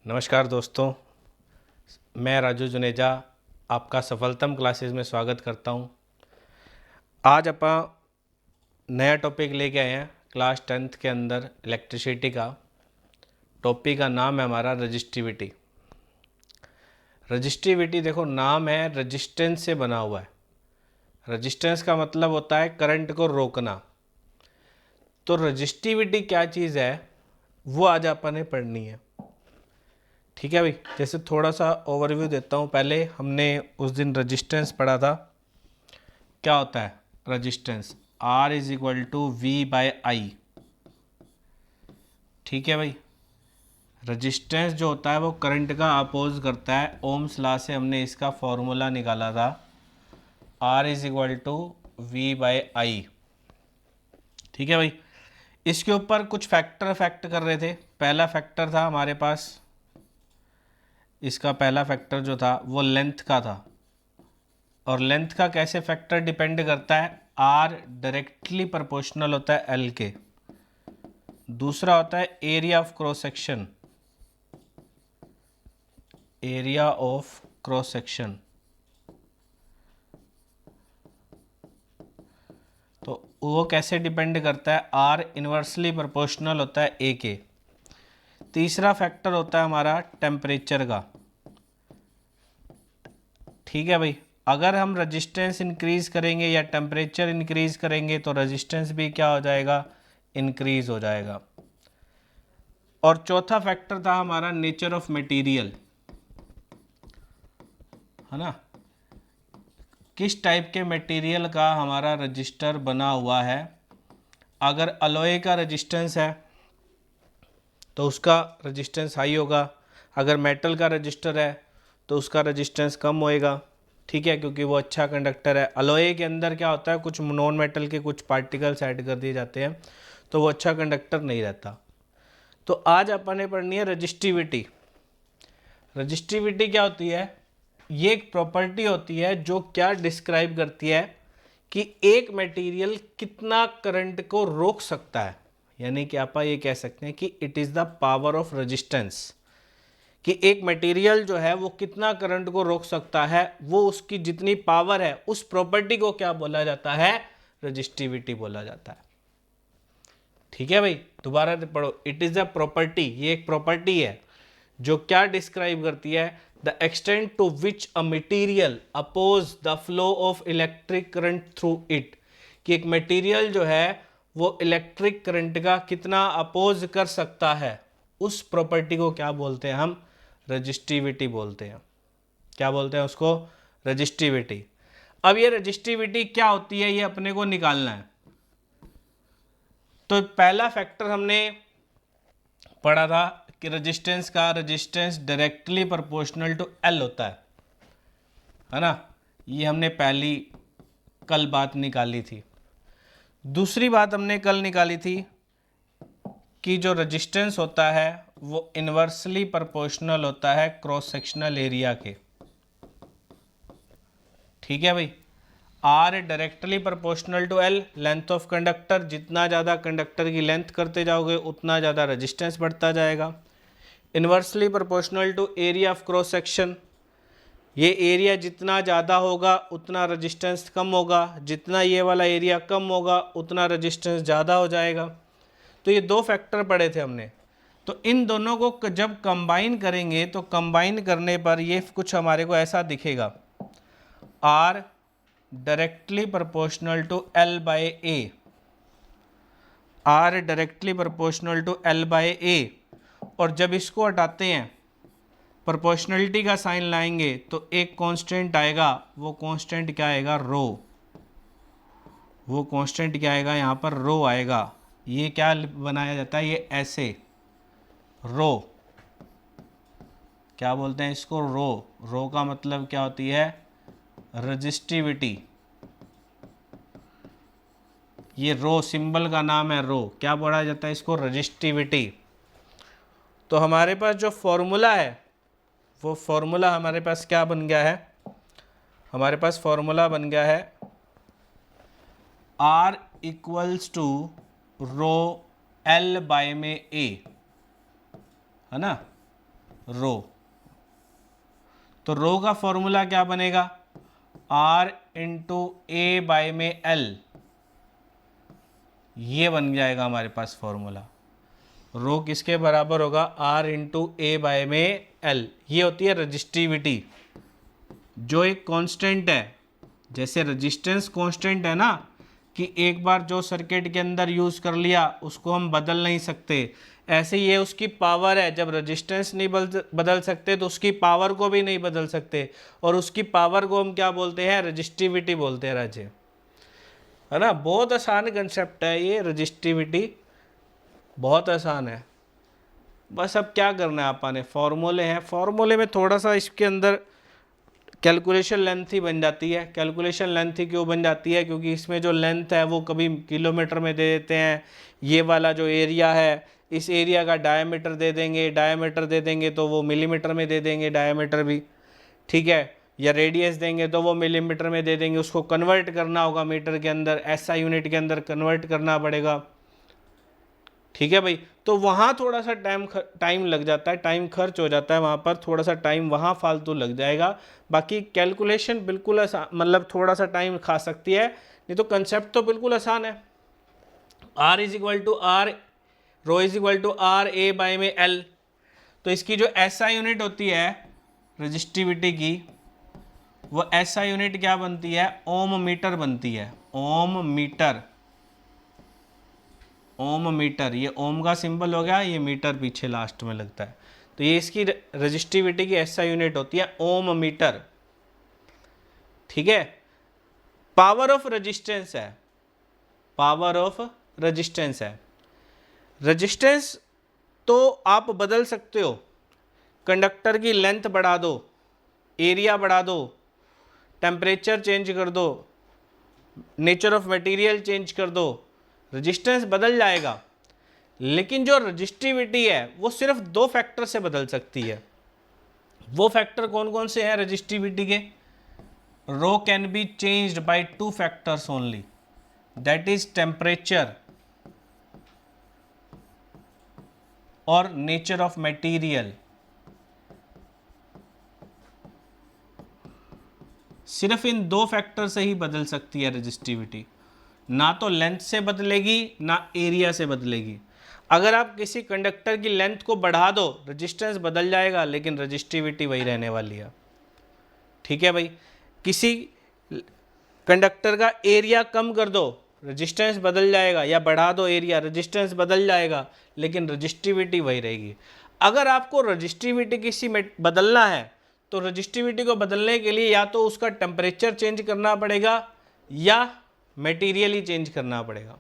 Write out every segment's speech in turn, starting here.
नमस्कार दोस्तों, मैं राजू जुनेजा आपका सफलतम क्लासेस में स्वागत करता हूं। आज अपन नया टॉपिक लेके आए हैं क्लास 10th के अंदर इलेक्ट्रिसिटी का। टॉपिक का नाम है हमारा रजिस्टिविटी। रजिस्टिविटी देखो, नाम है, रजिस्टेंस से बना हुआ है। रजिस्टेंस का मतलब होता है करंट को रोकना। तो रजिस्टिविटी क्या चीज़ है वो आज अपन ने पढ़नी है। ठीक है भाई, जैसे थोड़ा सा ओवरव्यू देता हूँ। पहले हमने उस दिन रजिस्टेंस पढ़ा था। क्या होता है resistance? R is equal to V by I. ठीक है भाई, रजिस्टेंस जो होता है वो करंट का अपोज करता है। ओम्स लॉ से हमने इसका फॉर्मूला निकाला था, R is equal to V by I. ठीक है भाई, इसके ऊपर कुछ फैक्टर फैक्ट कर रहे थे। पहला फैक्टर था हमारे पास, इसका पहला फैक्टर जो था वो लेंथ का था। और लेंथ का कैसे फैक्टर डिपेंड करता है? R डायरेक्टली प्रोपोर्शनल होता है L के। दूसरा होता है area of cross section. Area of cross section, तो वो कैसे डिपेंड करता है? R इन्वर्सली प्रोपोर्शनल होता है A के। तीसरा फैक्टर होता है हमारा टेम्परेचर का। ठीक है भाई, अगर हम रजिस्टेंस इंक्रीज करेंगे या टेम्परेचर इंक्रीज करेंगे तो रजिस्टेंस भी क्या हो जाएगा? इंक्रीज हो जाएगा। और चौथा फैक्टर था हमारा नेचर ऑफ मटेरियल, है ना? किस टाइप के मटेरियल का हमारा रजिस्टर बना हुआ है। अगर अलॉय का रजिस्टेंस है तो उसका रजिस्टेंस हाई होगा। अगर मेटल का रजिस्टर है तो उसका रजिस्टेंस कम होएगा। ठीक है, क्योंकि वो अच्छा कंडक्टर है। अलॉय के अंदर क्या होता है, कुछ नॉन मेटल के कुछ पार्टिकल्स ऐड कर दिए जाते हैं तो वो अच्छा कंडक्टर नहीं रहता। तो आज अपन ने पढ़नी है रजिस्टिविटी। रजिस्टिविटी क्या होती है? ये एक प्रॉपर्टी होती है जो क्या डिस्क्राइब करती है कि एक मटेरियल कितना करंट को रोक सकता है। यानी कि आप ये कह सकते हैं कि it is the power of resistance, कि एक मटेरियल जो है वो कितना करंट को रोक सकता है, वो उसकी जितनी पावर है, उस प्रॉपर्टी को क्या बोला जाता है? रजिस्टिविटी बोला जाता है। ठीक है भाई, दोबारा से पढ़ो। इट इज अ प्रॉपर्टी, ये एक प्रॉपर्टी है जो क्या डिस्क्राइब करती है? The extent to which a material oppose the flow of electric current through it. कि एक मटेरियल जो है वो इलेक्ट्रिक करंट का कितना अपोज कर सकता है, उस प्रॉपर्टी को क्या बोलते हैं हम? रजिस्टिविटी बोलते हैं। क्या बोलते हैं उसको? रजिस्टिविटी। अब ये रजिस्टिविटी क्या होती है ये अपने को निकालना है। तो पहला फैक्टर हमने पढ़ा था कि resistance directly proportional to L होता है ना? ये हमने पहली कल बात निकाली थी। दूसरी बात हमने कल निकाली थी कि जो रेजिस्टेंस होता है वो इन्वर्सली प्रोपोर्शनल होता है क्रॉस सेक्शनल एरिया के। ठीक है भाई, R directly proportional to L, length of conductor. जितना ज़्यादा कंडक्टर की लेंथ करते जाओगे उतना ज़्यादा रेजिस्टेंस बढ़ता जाएगा। Inversely proportional to area of cross section. ये एरिया जितना ज़्यादा होगा उतना रेजिस्टेंस कम होगा, जितना ये वाला एरिया कम होगा उतना रेजिस्टेंस ज़्यादा हो जाएगा। तो ये दो फैक्टर पढ़े थे हमने। तो इन दोनों को जब कंबाइन करेंगे तो कंबाइन करने पर ये कुछ हमारे को ऐसा दिखेगा, R directly proportional to L by A। R directly proportional to L by A। और जब इसको हटाते हैं, प्रोपोर्शनलिटी का साइन लाएंगे तो एक कांस्टेंट आएगा। वो कांस्टेंट क्या आएगा? रो। वो कांस्टेंट क्या आएगा? यहाँ पर रो आएगा। ये क्या बनाया जाता है? ये ऐसे रो। क्या बोलते हैं इसको? रो। रो का मतलब क्या होती है? रजिस्टिविटी। ये रो सिंबल का नाम है रो। क्या पढ़ा जाता है इसको? रजिस्टिविटी। तो हमारे पास जो फॉर्मूला है वो फॉर्मूला हमारे पास क्या बन गया है? हमारे पास फॉर्मूला बन गया है R equals to rho L by में A, है ना? रो। तो रो का फॉर्मूला क्या बनेगा, R इंटू ए बाय में L, ये बन जाएगा हमारे पास फॉर्मूला। रो किसके बराबर होगा, R इंटू ए बाय में L। ये होती है रजिस्टिविटी, जो एक कांस्टेंट है। जैसे रेजिस्टेंस कांस्टेंट है ना, कि एक बार जो सर्किट के अंदर यूज़ कर लिया उसको हम बदल नहीं सकते, ऐसे ये उसकी पावर है। जब रेजिस्टेंस नहीं बदल सकते तो उसकी पावर को भी नहीं बदल सकते, और उसकी पावर को हम क्या बोलते हैं, रजिस्टिविटी बोलते हैं राजे, है ना। बहुत आसान कंसेप्ट है ये, रजिस्टिविटी बहुत आसान है। बस अब क्या करना है, आपने फॉर्मूले हैं, फॉर्मूले में थोड़ा सा इसके अंदर कैलकुलेशन लेंथ ही बन जाती है। कैलकुलेशन लेंथ ही क्यों बन जाती है, क्योंकि इसमें जो लेंथ है वो कभी किलोमीटर में दे देते हैं, ये वाला जो एरिया है इस एरिया का डायमीटर दे देंगे, डायमीटर दे देंगे तो वो मिलीमीटर में दे देंगे डायमीटर भी, ठीक है, या रेडियस देंगे तो वो मिलीमीटर में दे देंगे। उसको कन्वर्ट करना होगा मीटर के अंदर, एसआई यूनिट के अंदर कन्वर्ट करना पड़ेगा, ठीक है भाई। तो वहाँ थोड़ा सा टाइम लग जाता है, टाइम खर्च हो जाता है, वहाँ पर थोड़ा सा टाइम वहाँ फालतू लग जाएगा। बाकी कैलकुलेशन बिल्कुल आसान, मतलब थोड़ा सा टाइम खा सकती है, नहीं तो कंसेप्ट तो बिल्कुल आसान है। R is equal to R, rho is equal to R A by में L। तो इसकी जो SI यूनिट होती है रजिस्टिविटी की, वो SI यूनिट क्या बनती है, ओम मीटर बनती है, ओम मीटर। ओम मीटर, ये ओम का सिंबल हो गया, ये मीटर पीछे लास्ट में लगता है, तो ये इसकी रजिस्टिविटी की SI यूनिट होती है ओम मीटर, ठीक है। पावर ऑफ रेजिस्टेंस है, पावर ऑफ रेजिस्टेंस है। रेजिस्टेंस तो आप बदल सकते हो, कंडक्टर की लेंथ बढ़ा दो, एरिया बढ़ा दो, टेम्परेचर चेंज कर दो, नेचर ऑफ मटेरियल चेंज कर दो, रेजिस्टेंस बदल जाएगा। लेकिन जो रजिस्टिविटी है वो सिर्फ 2 फैक्टर से बदल सकती है। वो फैक्टर कौन कौन से हैं रजिस्टिविटी के, rho can be changed by 2 factors only, that is temperature और नेचर ऑफ मटेरियल। सिर्फ इन 2 फैक्टर से ही बदल सकती है रजिस्टिविटी, ना तो लेंथ से बदलेगी ना एरिया से बदलेगी। अगर आप किसी कंडक्टर की लेंथ को बढ़ा दो रेजिस्टेंस बदल जाएगा, लेकिन रजिस्टिविटी वही रहने वाली है, ठीक है भाई। किसी कंडक्टर का एरिया कम कर दो रेजिस्टेंस बदल जाएगा, या बढ़ा दो एरिया रेजिस्टेंस बदल जाएगा, लेकिन रजिस्टिविटी वही रहेगी। अगर आपको रजिस्टिविटी किसी में बदलना है तो रजिस्टिविटी को बदलने के लिए या तो उसका टेम्परेचर चेंज करना पड़ेगा या मटेरियल ही चेंज करना पड़ेगा।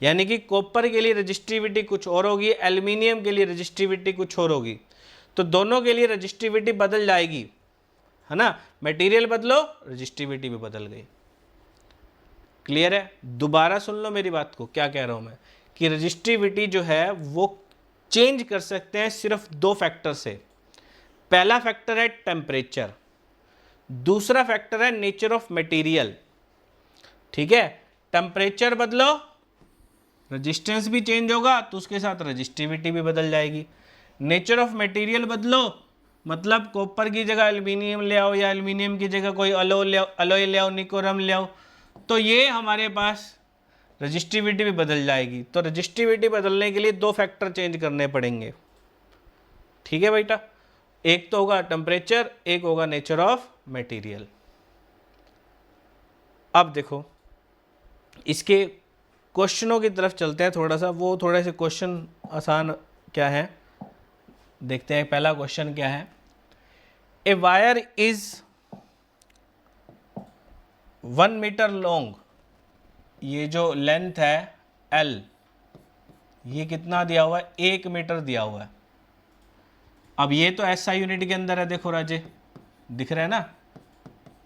यानी कि कॉपर के लिए रजिस्टिविटी कुछ और होगी, एल्युमिनियम के लिए रजिस्टिविटी कुछ और होगी, तो दोनों के लिए रजिस्टिविटी बदल जाएगी, है ना। मटेरियल बदलो रजिस्टिविटी भी बदल गई। क्लियर है, दोबारा सुन लो मेरी बात को, क्या कह रहा हूं मैं, कि रजिस्टिविटी जो है वो चेंज कर सकते हैं सिर्फ 2 फैक्टर से। पहला फैक्टर है टेम्परेचर, दूसरा फैक्टर है नेचर ऑफ मटेरियल, ठीक है। टेम्परेचर बदलो रेजिस्टेंस भी चेंज होगा, तो उसके साथ रजिस्टिविटी भी बदल जाएगी। नेचर ऑफ मटेरियल बदलो, मतलब कॉपर की जगह एल्युमिनियम ले आओ, या एल्युमिनियम की जगह कोई अलॉय ले आओ, निकोरम ले आओ, तो ये हमारे पास रजिस्टिविटी भी बदल जाएगी। तो रजिस्टिविटी बदलने के लिए 2 फैक्टर चेंज करने पड़ेंगे, ठीक है बेटा। एक तो होगा टेम्परेचर, एक होगा नेचर ऑफ मटेरियल। अब देखो इसके क्वेश्चनों की तरफ चलते हैं थोड़ा सा, वो थोड़े से क्वेश्चन आसान क्या है देखते हैं। पहला क्वेश्चन क्या है, a wire is 1 metre long, ये जो लेंथ है L, ये कितना दिया हुआ है, 1 मीटर दिया हुआ है। अब ये तो SI यूनिट के अंदर है, देखो राजे दिख रहा है ना,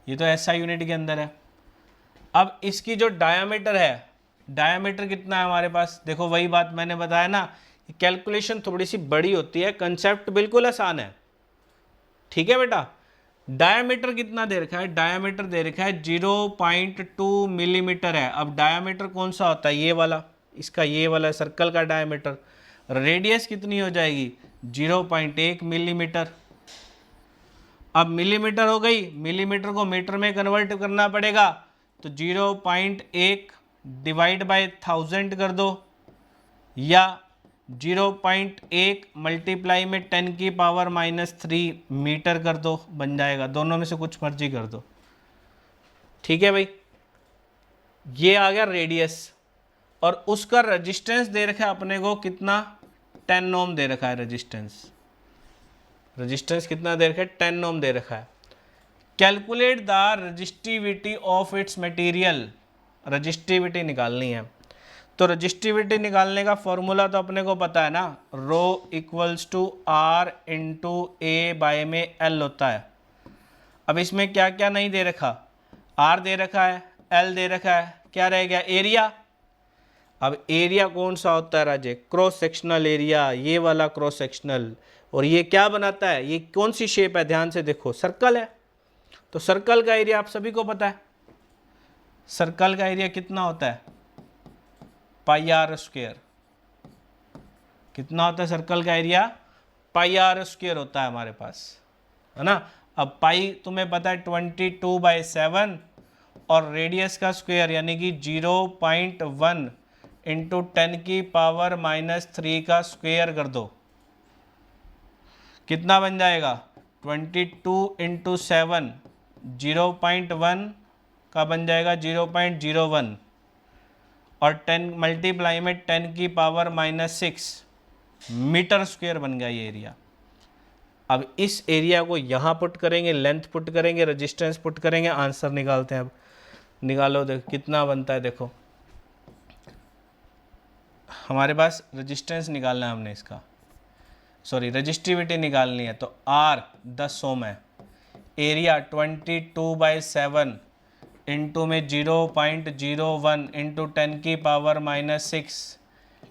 ये तो SI यूनिट के अंदर है। अब इसकी जो डायामीटर है, डायामीटर कितना है हमारे पास, देखो वही बात मैंने बताया ना, कैलकुलेशन थोड़ी सी बड़ी होती है, कंसेप्ट बिल्कुल आसान है, ठीक है बेटा। डायामीटर कितना दे रखा है, डायामीटर दे रखा है 0.2 मिलीमीटर है। अब डायामीटर कौन सा होता है, ये वाला, इसका ये वाला सर्कल का डायामीटर। रेडियस कितनी हो जाएगी, 0.1 मिलीमीटर। अब मिलीमीटर हो गई, मिलीमीटर को मीटर में कन्वर्ट करना पड़ेगा, तो 0.1 डिवाइड बाय 1000 कर दो, या 0.1 मल्टीप्लाई में 10 की पावर -3 मीटर कर दो, बन जाएगा। दोनों में से कुछ मर्जी कर दो, ठीक है भाई। ये आ गया रेडियस, और उसका रेजिस्टेंस दे रखा है अपने को कितना, 10 ओम दे रखा है रेजिस्टेंस। रेजिस्टेंस कितना दे रखा है, 10 ओम दे रखा है। Calculate the resistivity of its material, resistivity निकालनी है। तो रजिस्टिविटी निकालने का फॉर्मूला तो अपने को पता है ना, rho equals to R into A by में एल होता है। अब इसमें क्या क्या नहीं दे रखा, आर दे रखा है, एल दे रखा है, क्या रह गया, एरिया। अब एरिया कौन सा होता है राजे, क्रॉस सेक्शनल एरिया, ये वाला क्रॉस सेक्शनल। और ये क्या बनाता है, ये कौन सी शेप है, ध्यान से देखो, सर्कल है। तो सर्कल का एरिया आप सभी को पता है, सर्कल का एरिया कितना होता है, पाई आर स्क्वायर। कितना होता है सर्कल का एरिया, पाई आर स्क्वायर होता है हमारे पास, है ना। अब पाई तुम्हें पता है 22/7, और रेडियस का स्क्वायर यानी कि 0.1 इंटू 10 की पावर -3 का स्क्वायर कर दो, कितना बन जाएगा, 22 इंटू 7, 0.1 का बन जाएगा 0.01, और 10 मल्टीप्लाई में 10 की पावर -6 मीटर स्क्वायर बन गया ये एरिया। अब इस एरिया को यहाँ पुट करेंगे, लेंथ पुट करेंगे, रेजिस्टेंस पुट करेंगे, आंसर निकालते हैं। अब निकालो, देखो कितना बनता है। देखो हमारे पास रेजिस्टेंस निकालना है हमने, इसका सॉरी रेजिस्टिविटी निकालनी है। तो आर 10 ओम है, एरिया 22/7 इंटू में 0.01 इंटू 10 की पावर -6,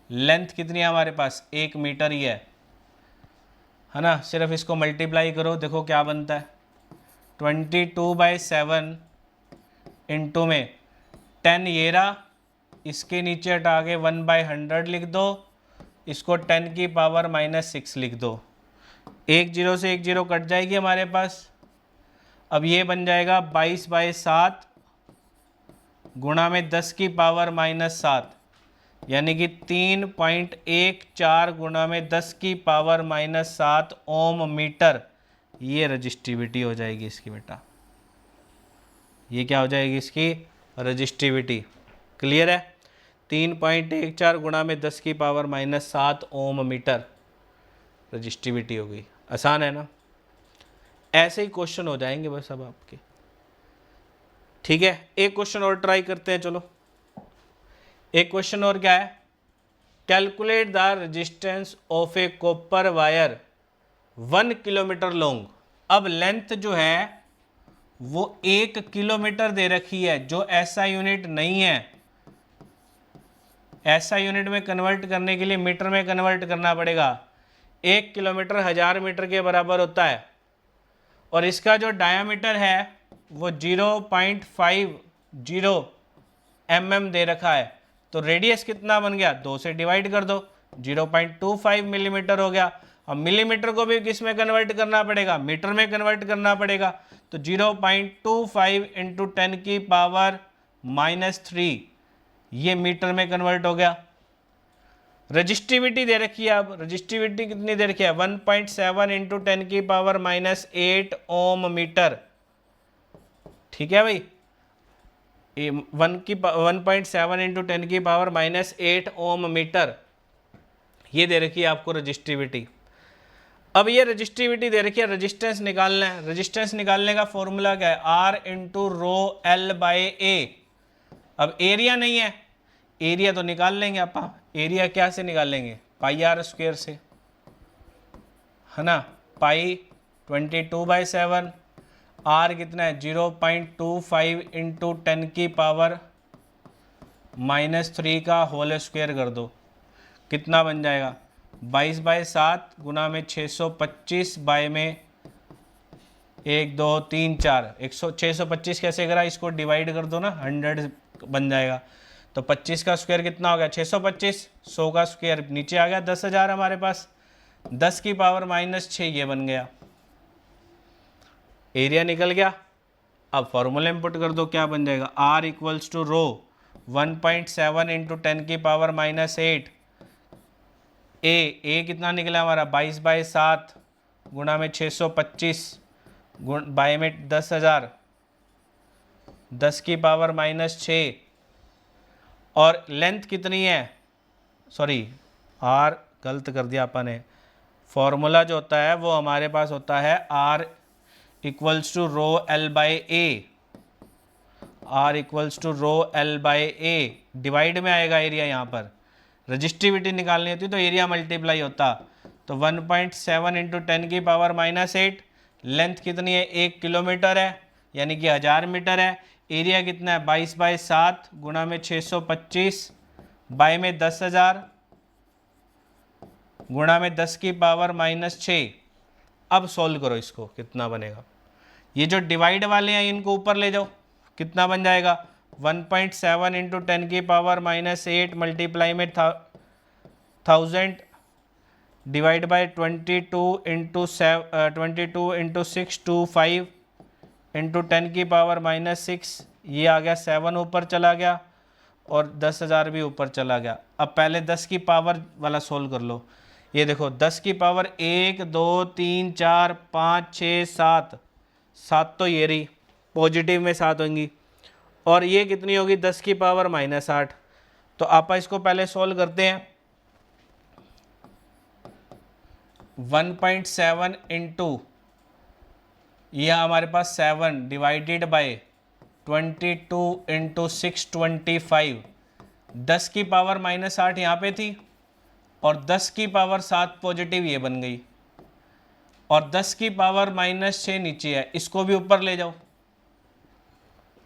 लेंथ कितनी है हमारे पास, 1 मीटर ही है ना। सिर्फ इसको मल्टीप्लाई करो, देखो क्या बनता है, 22/7 इंटू में 10 ये रहा, इसके नीचे हटा के 1/100 लिख दो, इसको 10 की पावर -6 लिख दो, एक जीरो से एक जीरो कट जाएगी हमारे पास। अब ये बन जाएगा 22/7 गुणा में 10 की पावर -7, यानी कि 3.14 गुणा में 10 की पावर -7 ओम मीटर। ये रजिस्टिविटी हो जाएगी इसकी बेटा, ये क्या हो जाएगी इसकी रजिस्टिविटी। क्लियर है, 3.14 गुणा में 10 की पावर -7 ओम मीटर रजिस्टिविटी हो गई। आसान है ना, ऐसे ही क्वेश्चन हो जाएंगे बस अब आपके। ठीक है, एक क्वेश्चन और ट्राई करते हैं, चलो एक क्वेश्चन और क्या है, calculate the resistance of A copper wire 1 kilometre long. अब लेंथ जो है वो 1 किलोमीटर दे रखी है, जो ऐसा यूनिट नहीं है। ऐसा यूनिट में कन्वर्ट करने के लिए मीटर में कन्वर्ट करना पड़ेगा। 1 किलोमीटर 1000 मीटर के बराबर होता है, और इसका जो डायामीटर है वो 0.50 mm दे रखा है। तो रेडियस कितना बन गया, 2 से डिवाइड कर दो, 0.25 मिलीमीटर हो गया। अब मिलीमीटर को भी किस में कन्वर्ट करना पड़ेगा, मीटर में कन्वर्ट करना पड़ेगा। तो 0.25 इंटू 10 की पावर -3 ये मीटर में कन्वर्ट हो गया। रजिस्टिविटी दे रखी है, अब रजिस्टिविटी कितनी दे रखी है, 1.7 इंटू 10 की पावर -8 ओम मीटर। ठीक है भाई, 1.7 इंटू 10 की पावर -8 ओम मीटर ये दे रखी है आपको रजिस्टिविटी। अब ये रजिस्टिविटी दे रखी है, रेजिस्टेंस निकालना है। रेजिस्टेंस निकालने का फॉर्मूला क्या है, R into rho L by A. अब एरिया नहीं है, एरिया तो निकाल लेंगे आप। एरिया क्या से निकालेंगे, पाई आर स्क्वायर से, है ना। पाई 22/7, आर कितना है 0.25 इंटू 10 की पावर -3 का होल स्क्वायर कर दो, कितना बन जाएगा 22/7 गुना में 625 बाय में 1 2 3 4 625 कैसे करा, इसको डिवाइड कर दो ना, 100 बन जाएगा। तो 25 का स्क्वायर कितना हो गया 625, 100 का स्क्वायर नीचे आ गया 10,000 हमारे पास। 10 की पावर -6 ये बन गया, एरिया निकल गया। अब फॉर्मूला इंपुट कर दो, क्या बन जाएगा, R equals to rho 1.7 into 10 की पावर -8, ए कितना निकला हमारा 22/7 गुणा में 625 बाय में 10,000, 10 की पावर -6, और लेंथ कितनी है, सॉरी आर गलत कर दिया अपन ने, फॉर्मूला जो होता है वो हमारे पास होता है R equals to rho L by A, R equals to rho L by A, divide में आएगा एरिया, यहाँ पर रजिस्टिविटी निकालनी होती तो एरिया मल्टीप्लाई होता, तो 1.7 इंटू 10 की पावर -8, लेंथ कितनी है 1 किलोमीटर है यानी कि 1000 मीटर है, एरिया कितना है 22/7 गुणा में 625 बाय में 10,000 गुणा में 10 की पावर -6। अब सोल्व करो इसको, कितना बनेगा, ये जो डिवाइड वाले हैं इनको ऊपर ले जाओ, कितना बन जाएगा 1.7 इंटू 10 की पावर -8 मल्टीप्लाई में 1000 डिवाइड बाय 22 इंटू 625 इंटू 10 की पावर -6, ये आ गया 7 ऊपर चला गया और 10,000 भी ऊपर चला गया। अब पहले 10 की पावर वाला सोल्व कर लो, ये देखो 10 की पावर 1 2 3 4 5 6 7, 7 तो ये रही, पॉजिटिव में 7 होंगी, और ये कितनी होगी 10 की पावर -8। तो आप इसको पहले सोल्व करते हैं, 1.7 इंटू यह हमारे पास 7 डिवाइडेड बाय 22 इंटू 625, 10 की पावर -8 यहाँ पे थी और 10 की पावर 7 पॉजिटिव ये बन गई, और 10 की पावर -6 नीचे है, इसको भी ऊपर ले जाओ,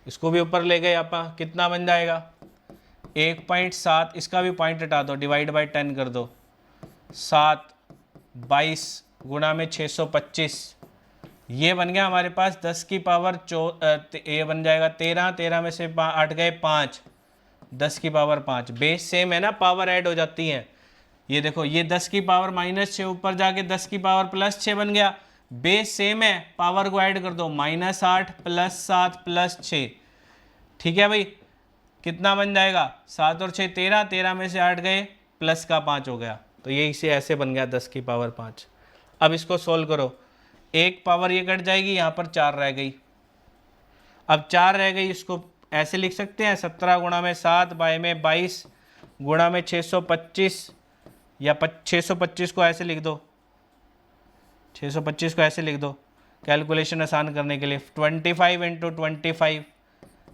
इसको भी ऊपर ले गए आप, कितना बन जाएगा 1.7, इसका भी पॉइंट हटा दो, डिवाइड बाय 10 कर दो, 7 22 गुणा में 625, ये बन गया हमारे पास 10 की पावर ये बन जाएगा 13, 13 में से 8 गए 5, 10 की पावर 5, बेस सेम है ना, पावर ऐड हो जाती हैं। ये देखो ये 10 की पावर -6 ऊपर जाके 10 की पावर +6 बन गया, बेस सेम है, पावर को ऐड कर दो, -8 +7 +6, ठीक है भाई, कितना बन जाएगा 7 और 6 13, 13 में से 8 गए प्लस का 5 हो गया, तो ये इसे ऐसे बन गया 10 की पावर 5। अब इसको सोल्व करो, एक पावर ये कट जाएगी, यहाँ पर 4 रह गई, अब 4 रह गई, इसको ऐसे लिख सकते हैं 17 गुणा में 7 बाय में 22 गुणा में 625, या 625 को ऐसे लिख दो, 625 को ऐसे लिख दो कैलकुलेशन आसान करने के लिए, 25 इंटू 25,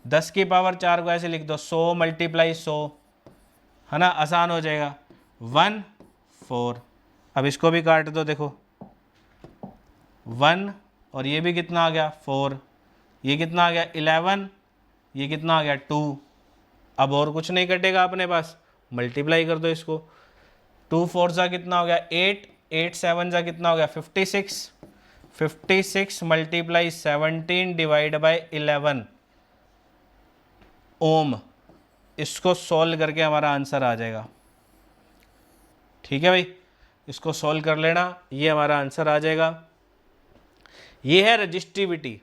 10 की पावर 4 को ऐसे लिख दो 100 मल्टीप्लाई 100, है ना, आसान हो जाएगा 1 4। अब इसको भी काट दो, देखो 1 और ये भी कितना आ गया 4, ये कितना आ गया 11, ये कितना आ गया 2। अब और कुछ नहीं कटेगा अपने पास, मल्टीप्लाई कर दो इसको, 2 4 सा कितना हो गया 8, 8 7 सा कितना हो गया 56, 56 मल्टीप्लाई 17 डिवाइड बाय 11 ओम। इसको सॉल्व करके हमारा आंसर आ जाएगा, ठीक है भाई, इसको सॉल्व कर लेना, ये हमारा आंसर आ जाएगा। ये है रजिस्टिविटी,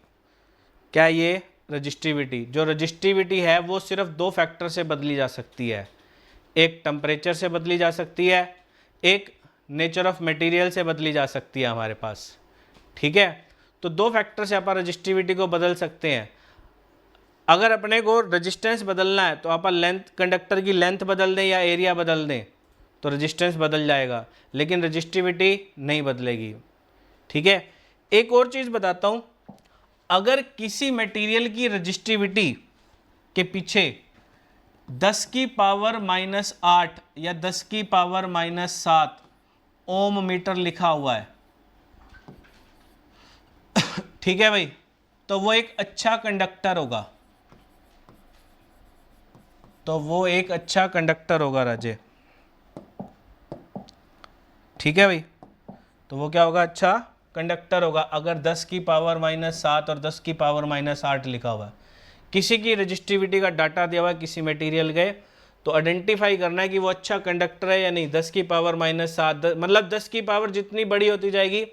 क्या ये रजिस्टिविटी, जो रजिस्टिविटी है वो सिर्फ 2 फैक्टर से बदली जा सकती है, एक टेम्परेचर से बदली जा सकती है, एक नेचर ऑफ मटेरियल से बदली जा सकती है हमारे पास, ठीक है। तो 2 फैक्टर से आप रजिस्टिविटी को बदल सकते हैं। अगर अपने को रजिस्टेंस बदलना है तो आप लेंथ, कंडक्टर की लेंथ बदल दें या एरिया बदल दें तो रजिस्टेंस बदल जाएगा, लेकिन रजिस्टिविटी नहीं बदलेगी, ठीक है। एक और चीज़ बताता हूँ, अगर किसी मटेरियल की रजिस्टिविटी के पीछे 10 की पावर -8 या 10 की पावर -7 ओम मीटर लिखा हुआ है, ठीक है भाई, तो वो एक अच्छा कंडक्टर होगा, तो वो एक अच्छा कंडक्टर होगा राजे, ठीक है भाई, तो वो क्या होगा, अच्छा कंडक्टर होगा अगर 10 की पावर -7 और 10 की पावर -8 लिखा हुआ है। किसी की रजिस्टिविटी का डाटा दिया हुआ है किसी मटेरियल के, तो आइडेंटिफाई करना है कि वो अच्छा कंडक्टर है या नहीं। 10 की पावर -7 मतलब 10 की पावर जितनी बड़ी होती जाएगी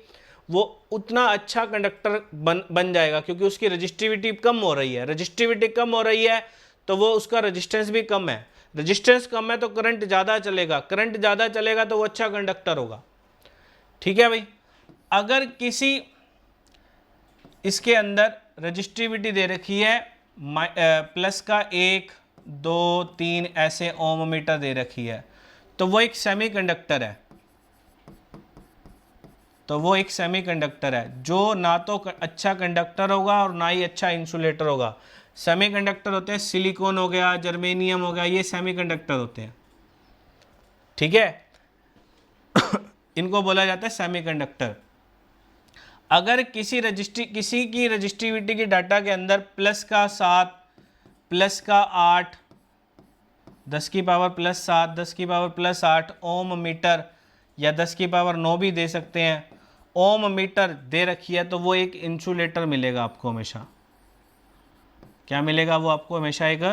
वो उतना अच्छा कंडक्टर बन जाएगा, क्योंकि उसकी रजिस्टिविटी कम हो रही है। रजिस्टिविटी कम हो रही है तो वो उसका रेजिस्टेंस भी कम है। रेजिस्टेंस कम है तो करंट ज़्यादा चलेगा, करंट ज़्यादा चलेगा तो वो अच्छा कंडक्टर होगा। ठीक है भाई। अगर किसी इसके अंदर रजिस्टिविटी दे रखी है प्लस का 1 2 3 ऐसे ओम मीटर दे रखी है, तो वो एक सेमीकंडक्टर है। तो वो एक सेमीकंडक्टर है जो ना तो अच्छा कंडक्टर होगा और ना ही अच्छा इंसुलेटर होगा। सेमीकंडक्टर होते हैं सिलिकॉन हो गया, जर्मेनियम हो गया, ये सेमीकंडक्टर होते हैं। ठीक है इनको बोला जाता है सेमीकंडक्टर। अगर किसी की रजिस्टिविटी की डाटा के अंदर प्लस का 7 प्लस का 8 10 की पावर +7 10 की पावर +8 ओम मीटर या 10 की पावर 9 भी दे सकते हैं, ओम मीटर दे रखी है, तो वो एक इंसुलेटर मिलेगा आपको हमेशा। क्या मिलेगा? वो आपको हमेशा एक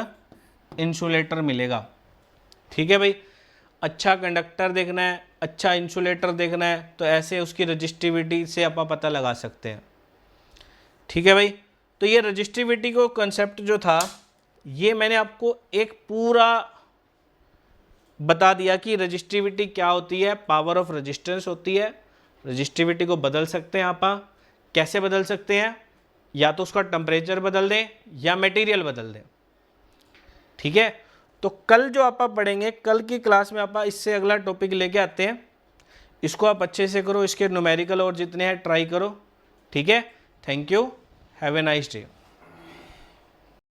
इंसुलेटर मिलेगा। ठीक है भाई। अच्छा कंडक्टर देखना है, अच्छा इंसुलेटर देखना है, तो ऐसे उसकी रजिस्टिविटी से आप पता लगा सकते हैं। ठीक है भाई। तो ये रजिस्टिविटी को कंसेप्ट जो था ये मैंने आपको एक पूरा बता दिया कि रजिस्टिविटी क्या होती है, पावर ऑफ रेजिस्टेंस होती है। रजिस्टिविटी को बदल सकते हैं आप। कैसे बदल सकते हैं? या तो उसका टेम्परेचर बदल दें या मटेरियल बदल दें। ठीक है। तो कल जो आप पढ़ेंगे, कल की क्लास में आप इससे अगला टॉपिक लेके आते हैं। इसको आप अच्छे से करो, इसके न्यूमेरिकल और जितने हैं ट्राई करो। ठीक है। Thank you. Have a nice day.